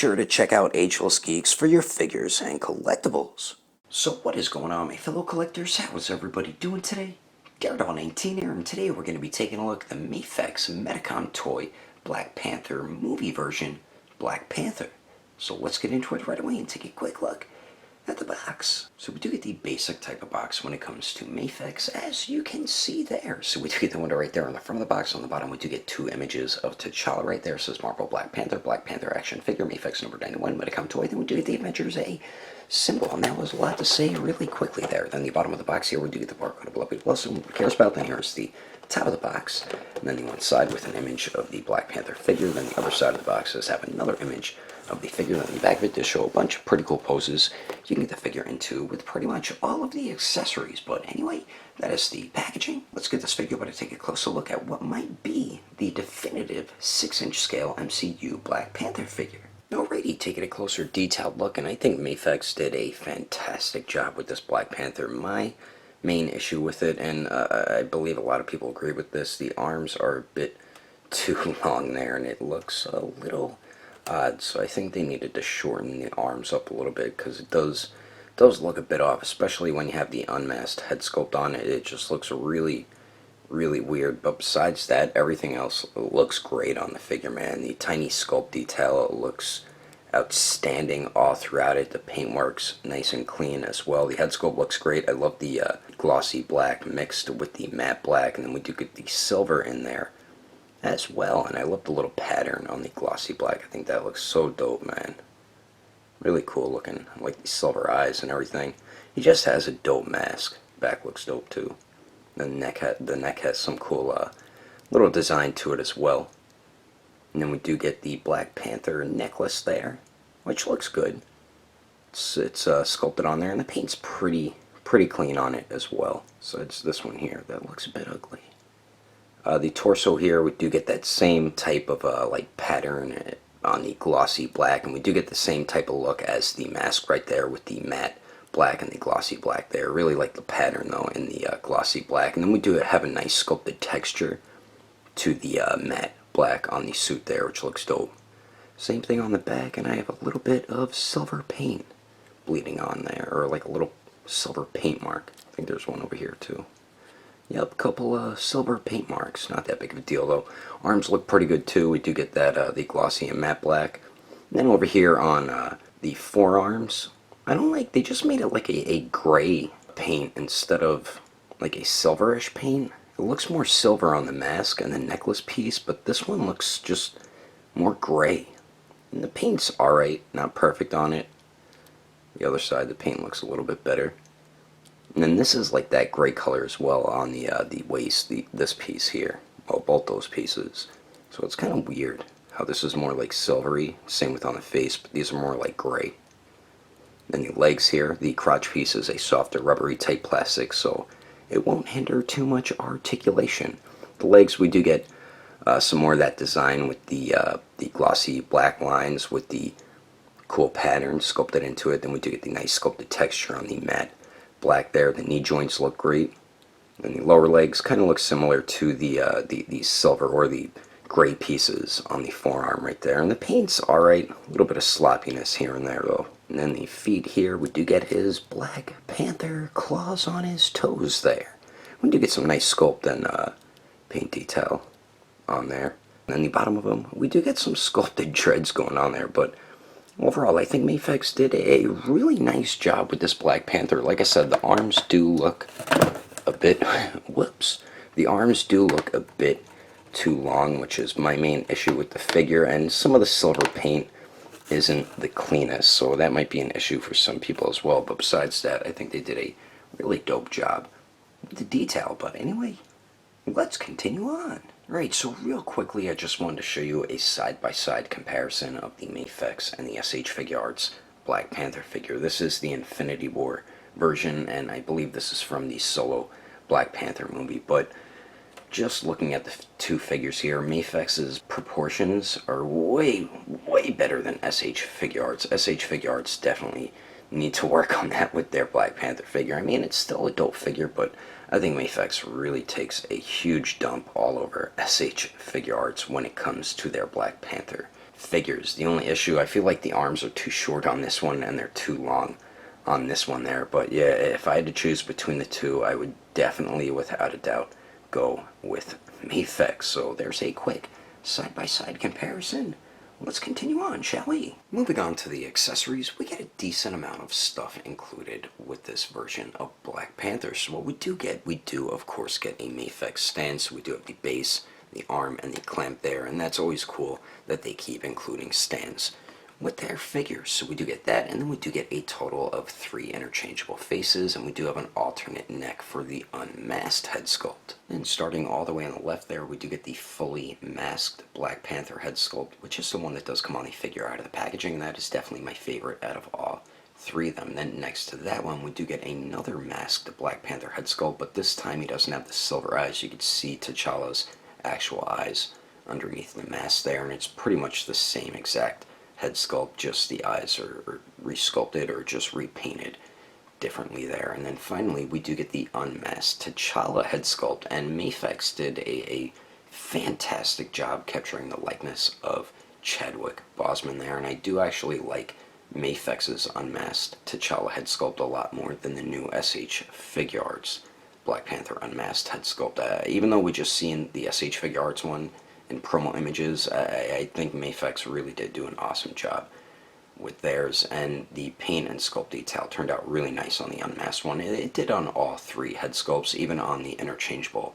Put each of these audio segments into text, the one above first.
sure to check out Ageless Geeks for your figures and collectibles. So what is going on, my fellow collectors? How's everybody doing today? Daredevil19 here, and today we're going to be taking a look at the Mafex Medicom toy Black Panther movie version, Black Panther. So let's get into it right away and take a quick look at the box. So we do get the basic type of box when it comes to Mafex, as you can see there. So we do get the window right there on the front of the box. On the bottom we do get two images of T'Challa right there. It says Marvel Black Panther action figure, Mafex number 91, Medicom toy. Then we do get the Avengers A symbol, and that was a lot to say really quickly there. Then the bottom of the box here we do get the barcode of Blooper. Plus, who cares about? Then here's the top of the box, and then the one side with an image of the Black Panther figure. Then the other side of the box does have another image of the figure. Then the back of it does show a bunch of pretty cool poses you can get the figure into with pretty much all of the accessories. But anyway, that is the packaging. Let's get this figure to take a closer look at what might be the definitive 6-inch scale MCU Black Panther figure. Alrighty, taking a closer detailed look, and I think Mafex did a fantastic job with this Black Panther. My main issue with it, and I believe a lot of people agree with this, the arms are a bit too long there, and it looks a little odd, so I think they needed to shorten the arms up a little bit, because it does look a bit off, especially when you have the unmasked head sculpt on it. It just looks really weird. But besides that, everything else looks great on the figure, man. The tiny sculpt detail looks outstanding all throughout it. The paintwork's nice and clean as well. The head sculpt looks great. I love the glossy black mixed with the matte black, and then we do get the silver in there as well, and I love the little pattern on the glossy black. I think that looks so dope, man. Really cool looking. I like the silver eyes and everything. He just has a dope mask. Back looks dope too. The neck has some cool little design to it as well. And then we do get the Black Panther necklace there, which looks good. It's sculpted on there, and the paint's pretty clean on it as well. So it's this one here that looks a bit ugly. The torso here, we do get that same type of like pattern on the glossy black, and we do get the same type of look as the mask right there with the matte black and the glossy black there. Really like the pattern though in the glossy black. And then we do have a nice sculpted texture to the matte black on the suit there, which looks dope. Same thing on the back, and I have a little bit of silver paint bleeding on there, or like a little silver paint mark. I think there's one over here too. Yep, couple silver paint marks. Not that big of a deal though. Arms look pretty good too. We do get that the glossy and matte black. And then over here on the forearms, I don't like, they just made it like a gray paint instead of like a silverish paint. It looks more silver on the mask and the necklace piece, but this one looks just more gray. And the paint's alright, not perfect on it. The other side, the paint looks a little bit better. And then this is like that gray color as well on the waist, this piece here. Well, both those pieces. So it's kind of weird how this is more like silvery. Same with on the face, but these are more like gray. Then the legs here, the crotch piece is a softer rubbery type plastic, so it won't hinder too much articulation. The legs, we do get some more of that design with the glossy black lines with the cool pattern sculpted into it. Then we do get the nice sculpted texture on the matte black there. The knee joints look great. And the lower legs kind of look similar to the silver or the gray pieces on the forearm right there. And the paint's alright. A little bit of sloppiness here and there though. And then the feet here, we do get his Black Panther claws on his toes there. We do get some nice sculpt and paint detail on there. And then the bottom of them, we do get some sculpted dreads going on there, but overall, I think Mafex did a really nice job with this Black Panther. Like I said, the arms do look a bit, whoops, the arms do look a bit too long, which is my main issue with the figure, and some of the silver paint isn't the cleanest, so that might be an issue for some people as well. But besides that, I think they did a really dope job with the detail. But anyway, let's continue on. Right, so real quickly, I just wanted to show you a side-by-side comparison of the Mafex and the FiguArts Black Panther figure. This is the Infinity War version, and I believe this is from the solo Black Panther movie. But just looking at the two figures here, Mafex's proportions are way better than FiguArts. FiguArts definitely need to work on that with their Black Panther figure. I mean, it's still a dope figure, but I think Mafex really takes a huge dump all over FiguArts when it comes to their Black Panther figures. The only issue, I feel like the arms are too short on this one and they're too long on this one there. But yeah, if I had to choose between the two, I would definitely, without a doubt, go with Mafex. So there's a quick side-by-side comparison. Let's continue on, shall we? Moving on to the accessories, we get a decent amount of stuff included with this version of Black Panther. So what we do of course get a Mafex stand. So we do have the base, the arm, and the clamp there, and that's always cool that they keep including stands with their figures. So we do get that, and then we do get a total of 3 interchangeable faces, and we do have an alternate neck for the unmasked head sculpt. And starting all the way on the left there, we do get the fully masked Black Panther head sculpt, which is the one that does come on the figure out of the packaging, and that is definitely my favorite out of all 3 of them. Then next to that one, we do get another masked Black Panther head sculpt, but this time he doesn't have the silver eyes. You can see T'Challa's actual eyes underneath the mask there, and it's pretty much the same exact head sculpt, just the eyes are resculpted or just repainted differently there. And then finally we do get the unmasked T'Challa head sculpt, and Mafex did a fantastic job capturing the likeness of Chadwick Boseman there, and I do actually like Mafex's unmasked T'Challa head sculpt a lot more than the new SH FiguArts Black Panther unmasked head sculpt. Even though we just seen the SH FiguArts one in promo images, I think Mafex really did do an awesome job with theirs, and the paint and sculpt detail turned out really nice on the unmasked one. It did on all 3 head sculpts, even on the interchangeable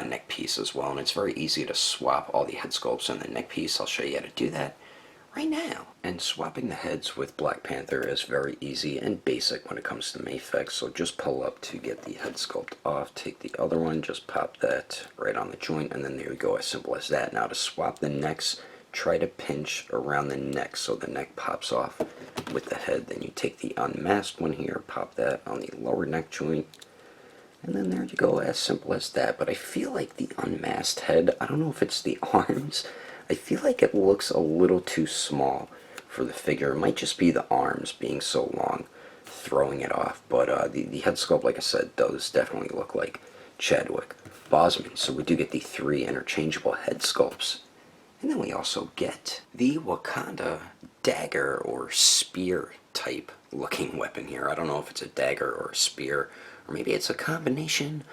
neck piece as well, and it's very easy to swap all the head sculpts in the neck piece. I'll show you how to do that right now. And swapping the heads with Black Panther is very easy and basic when it comes to Mafex. So just pull up to get the head sculpt off, take the other one, just pop that right on the joint, and then there we go, as simple as that. Now to swap the necks, try to pinch around the neck so the neck pops off with the head. Then you take the unmasked one here, pop that on the lower neck joint, and then there you go, as simple as that. But I feel like the unmasked head, I don't know if it's the arms, I feel like it looks a little too small for the figure. It might just be the arms being so long throwing it off, but the head sculpt, like I said, does definitely look like Chadwick Boseman. So we do get the 3 interchangeable head sculpts, and then we also get the Wakanda dagger or spear type looking weapon here. I don't know if it's a dagger or a spear, or maybe it's a combination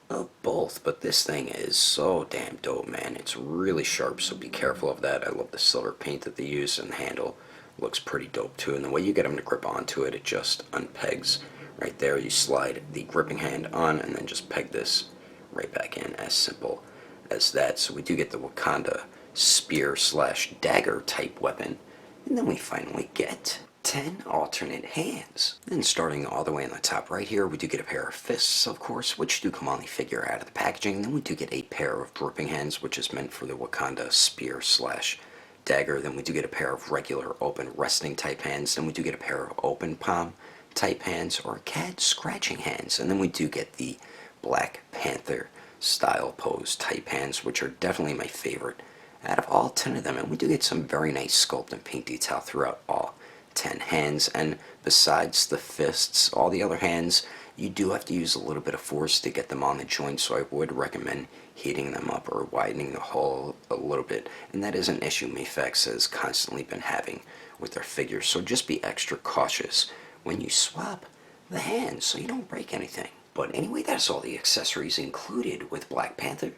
of both, but this thing is so damn dope, man. It's really sharp, so be careful of that. I love the silver paint that they use, and the handle looks pretty dope too, and the way you get them to grip onto it, it just unpegs right there. You slide the gripping hand on and then just peg this right back in, as simple as that. So we do get the Wakanda spear slash dagger type weapon, and then we finally get 10 alternate hands. Then starting all the way on the top right here, we do get a pair of fists, of course, which do come on the figure out of the packaging. Then we do get a pair of gripping hands, which is meant for the Wakanda spear slash dagger. Then we do get a pair of regular open resting type hands. Then we do get a pair of open palm type hands, or cat scratching hands. And then we do get the Black Panther style pose type hands, which are definitely my favorite out of all 10 of them. And we do get some very nice sculpt and paint detail throughout all 10 hands, and besides the fists, all the other hands, you do have to use a little bit of force to get them on the joint, so I would recommend heating them up or widening the hole a little bit, and that is an issue Mafex has constantly been having with their figures, so just be extra cautious when you swap the hands so you don't break anything. But anyway, that's all the accessories included with Black Panther.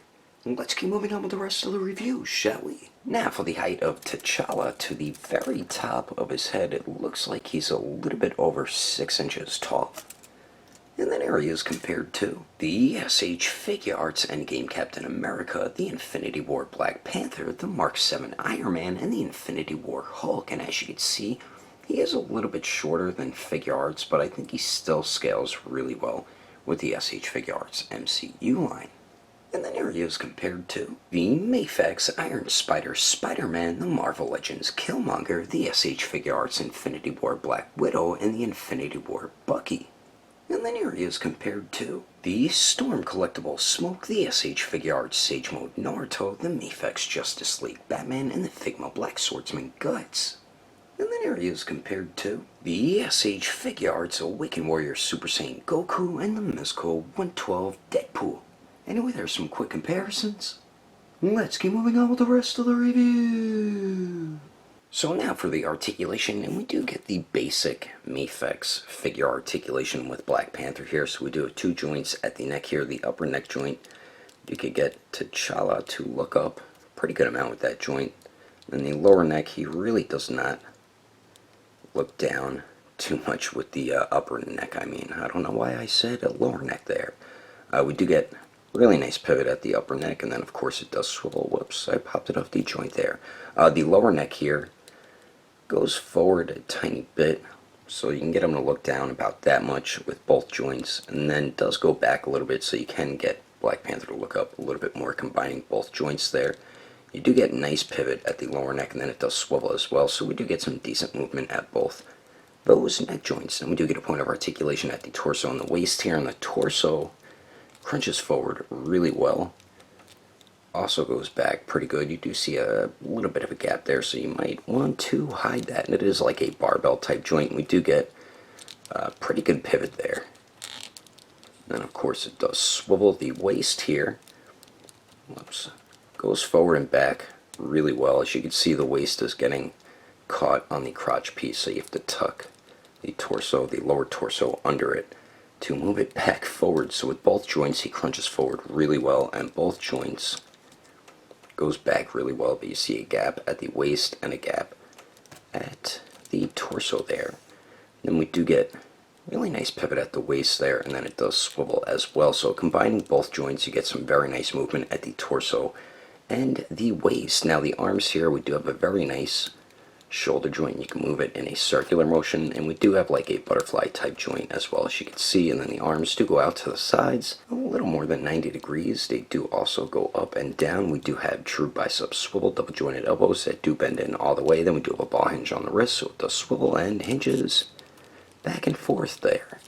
Let's keep moving on with the rest of the review, shall we? Now for the height of T'Challa, to the very top of his head, it looks like he's a little bit over 6 inches tall. And then here he is compared to the SH FiguArts Endgame Captain America, the Infinity War Black Panther, the Mark 7 Iron Man, and the Infinity War Hulk. And as you can see, he is a little bit shorter than FiguArts, but I think he still scales really well with the SH FiguArts MCU line. And then here he is compared to the Mafex Iron Spider Spider-Man, the Marvel Legends Killmonger, the SH FiguArts Infinity War Black Widow, and the Infinity War Bucky. And then here he is compared to the Storm Collectible Smoke, the SH FiguArts Sage Mode Naruto, the Mafex Justice League Batman, and the Figma Black Swordsman Guts. And then here he is compared to the SH FiguArts Awakened Warrior Super Saiyan Goku, and the Mezco 112 Deadpool. Anyway, there's some quick comparisons. Let's keep moving on with the rest of the review. So now for the articulation, and we do get the basic Mafex figure articulation with Black Panther here. So we do have 2 joints at the neck here, the upper neck joint. You could get T'Challa to look up pretty good amount with that joint. And the lower neck, he really does not look down too much with the upper neck. I mean, I don't know why I said a lower neck there. We do get really nice pivot at the upper neck, and then of course it does swivel. Whoops, I popped it off the joint there. The lower neck here goes forward a tiny bit, so you can get him to look down about that much with both joints, and then does go back a little bit, so you can get Black Panther to look up a little bit more, combining both joints there. You do get nice pivot at the lower neck, and then it does swivel as well, so we do get some decent movement at both those neck joints. And we do get a point of articulation at the torso and the waist here, and the torso crunches forward really well. Also goes back pretty good. You do see a little bit of a gap there, so you might want to hide that. And it is like a barbell type joint. We do get a pretty good pivot there. And of course it does swivel the waist here. Whoops. Goes forward and back really well. As you can see, the waist is getting caught on the crotch piece, so you have to tuck the torso, the lower torso, under it to move it back forward. So with both joints he crunches forward really well, and both joints goes back really well, but you see a gap at the waist and a gap at the torso there. Then we do get really nice pivot at the waist there, and then it does swivel as well. So combining both joints, you get some very nice movement at the torso and the waist. Now the arms here, we do have a very nice shoulder joint. You can move it in a circular motion, and we do have like a butterfly type joint as well, as you can see. And then the arms do go out to the sides a little more than 90 degrees. They do also go up and down. We do have true bicep swivel, double jointed elbows that do bend in all the way. Then we do have a ball hinge on the wrist, so it does swivel and hinges back and forth there.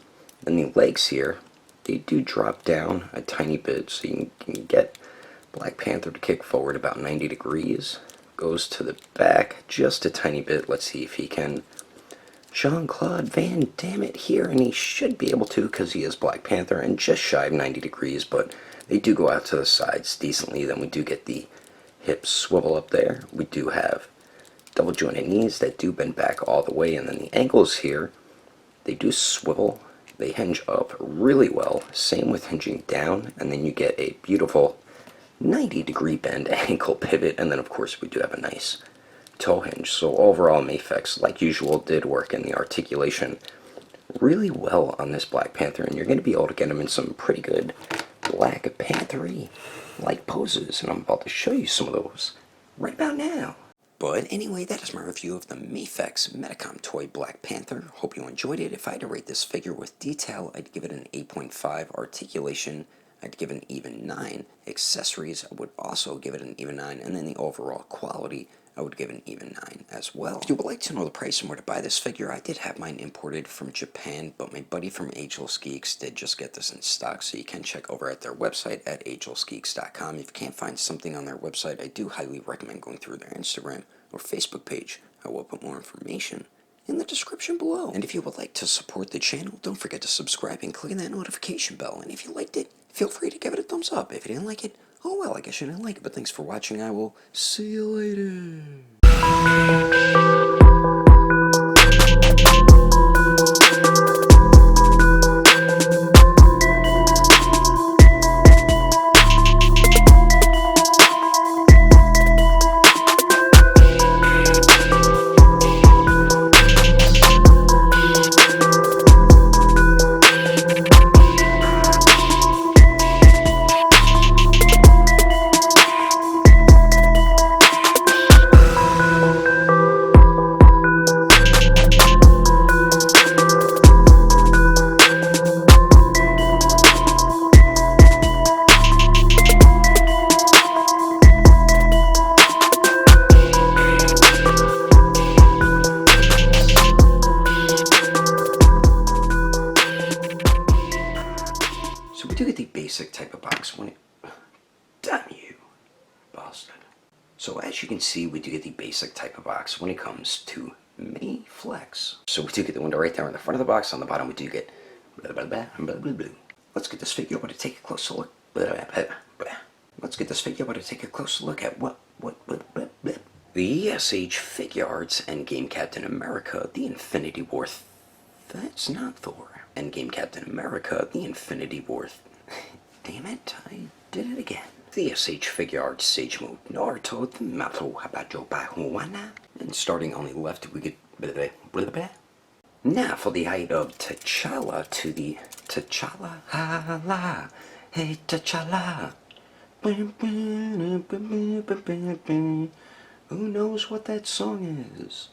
And the legs here, they do drop down a tiny bit, so you can get Black Panther to kick forward about 90 degrees. Goes to the back just a tiny bit. Let's see if he can Jean-Claude Van Damme it here, and he should be able to, because he is Black Panther, and just shy of 90 degrees, but they do go out to the sides decently. Then we do get the hips swivel up there. We do have double jointed knees that do bend back all the way, and then the ankles here, they do swivel. They hinge up really well, same with hinging down, and then you get a beautiful 90-degree bend ankle pivot, and then of course we do have a nice toe hinge. So overall, Mafex, like usual, did work in the articulation really well on this Black Panther, and you're going to be able to get him in some pretty good Black Panther-y like poses, and I'm about to show you some of those right about now. But anyway, that is my review of the Mafex Medicom toy Black Panther. Hope you enjoyed it. If I had to rate this figure with detail, I'd give it an 8.5. Articulation, I'd give it an even 9. Accessories, I would also give it an even 9. And then the overall quality, I would give it an even 9 as well. If you would like to know the price and where to buy this figure, I did have mine imported from Japan, but my buddy from Agelessgeeks did just get this in stock, so you can check over at their website at agelessgeeks.com. If you can't find something on their website, I do highly recommend going through their Instagram or Facebook page. I will put more information in the description below. And if you would like to support the channel, don't forget to subscribe and click on that notification bell. And if you liked it, feel free to give it a thumbs up. If you didn't like it, oh well, I guess you didn't like it. But thanks for watching. I will see you later. So we do get the basic type of box when it... Damn you, bastard. So as you can see, we do get the basic type of box when it comes to Mafex. So we do get the window right there on the front of the box. On the bottom we do get... Blah, blah, blah, blah, blah, blah. Let's get this figure over to take a closer look. Blah, blah, blah, blah. Let's get this figure over to take a closer look at what The ESH FiguArts Endgame Captain America, the Infinity War. That's not Thor. Endgame Captain America, the Infinity War. Damn it, I did it again. The SH FiguArts Sage Mode Naruto, the Mato Habajo Bahuana. And starting on the left, we get. Now for the height of T'Challa to the T'Challa, ha la, hey T'Challa. Who knows what that song is?